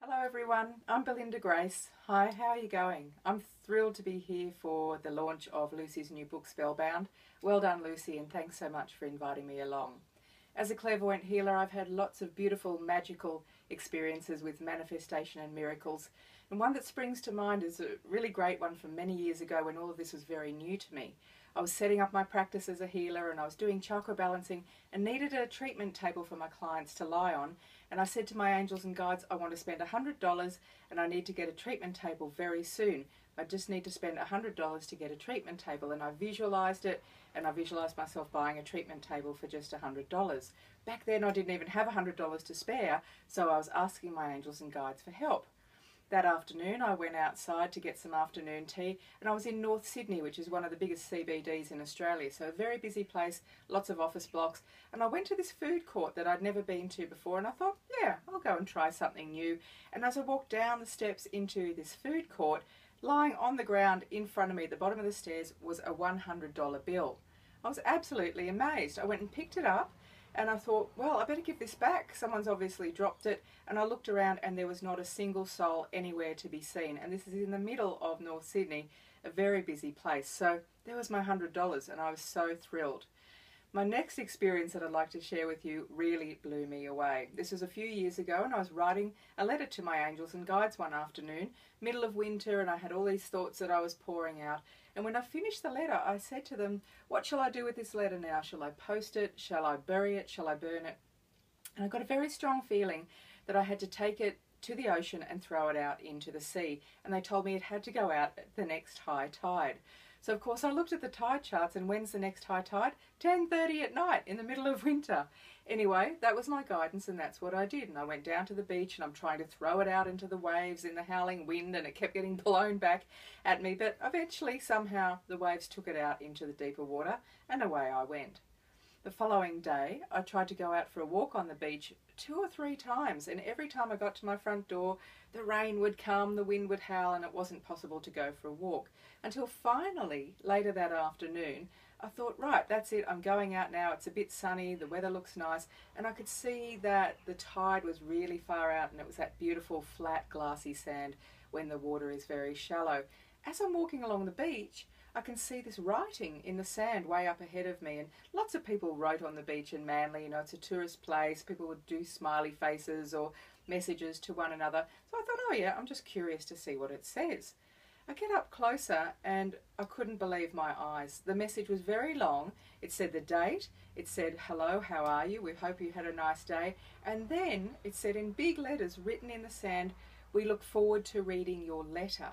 Hello everyone, I'm BelindaGrace. Hi, how are you going? I'm thrilled to be here for the launch of Lucy's new book, Spellbound. Well done, Lucy, and thanks so much for inviting me along. As a clairvoyant healer, I've had lots of beautiful, magical experiences with manifestation and miracles. And one that springs to mind is a really great one from many years ago when all of this was very new to me. I was setting up my practice as a healer and I was doing chakra balancing and needed a treatment table for my clients to lie on. And I said to my angels and guides, I want to spend $100 and I need to get a treatment table very soon. I just need to spend $100 to get a treatment table. And I visualized it, and I visualized myself buying a treatment table for just $100. Back then I didn't even have $100 to spare, so I was asking my angels and guides for help. That afternoon I went outside to get some afternoon tea, and I was in North Sydney, which is one of the biggest CBDs in Australia, so a very busy place, lots of office blocks. And I went to this food court that I'd never been to before, and I thought, yeah, I'll go and try something new. And as I walked down the steps into this food court, lying on the ground in front of me at the bottom of the stairs was a $100 bill. I was absolutely amazed. I went and picked it up, and I thought, well, I better give this back. Someone's obviously dropped it. And I looked around and there was not a single soul anywhere to be seen. And this is in the middle of North Sydney, a very busy place. So there was my $100 and I was so thrilled. My next experience that I'd like to share with you really blew me away. This was a few years ago and I was writing a letter to my angels and guides one afternoon, middle of winter, and I had all these thoughts that I was pouring out. And when I finished the letter, I said to them, what shall I do with this letter now? Shall I post it? Shall I bury it? Shall I burn it? And I got a very strong feeling that I had to take it to the ocean and throw it out into the sea. And they told me it had to go out at the next high tide. So of course I looked at the tide charts, and when's the next high tide? 10:30 at night in the middle of winter. Anyway, that was my guidance and that's what I did. And I went down to the beach and I'm trying to throw it out into the waves in the howling wind, and it kept getting blown back at me. But eventually, somehow, the waves took it out into the deeper water and away I went. The following day, I tried to go out for a walk on the beach 2 or 3 times, and every time I got to my front door, the rain would come, the wind would howl, and it wasn't possible to go for a walk. Until finally, later that afternoon, I thought, right, that's it, I'm going out now. It's a bit sunny, the weather looks nice, and I could see that the tide was really far out, and it was that beautiful flat glassy sand when the water is very shallow. As I'm walking along the beach, I can see this writing in the sand way up ahead of me, and lots of people wrote on the beach in Manly. You know, it's a tourist place. People would do smiley faces or messages to one another. So I thought, oh yeah, I'm just curious to see what it says. I get up closer and I couldn't believe my eyes. The message was very long. It said the date, it said, hello, how are you? We hope you had a nice day. And then it said in big letters written in the sand, we look forward to reading your letter.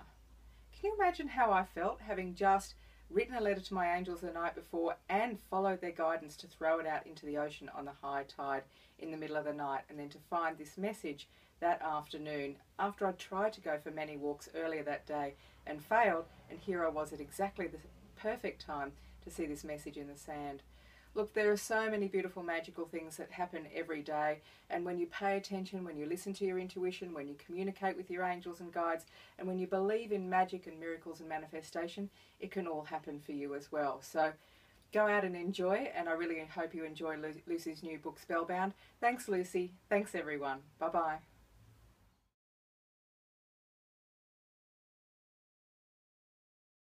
Can you imagine how I felt, having just written a letter to my angels the night before and followed their guidance to throw it out into the ocean on the high tide in the middle of the night, and then to find this message that afternoon after I'd tried to go for many walks earlier that day and failed, and here I was at exactly the perfect time to see this message in the sand. Look, there are so many beautiful magical things that happen every day, and when you pay attention, when you listen to your intuition, when you communicate with your angels and guides, and when you believe in magic and miracles and manifestation, it can all happen for you as well. So go out and enjoy, and I really hope you enjoy Lucy's new book, Spellbound. Thanks, Lucy. Thanks, everyone. Bye-bye.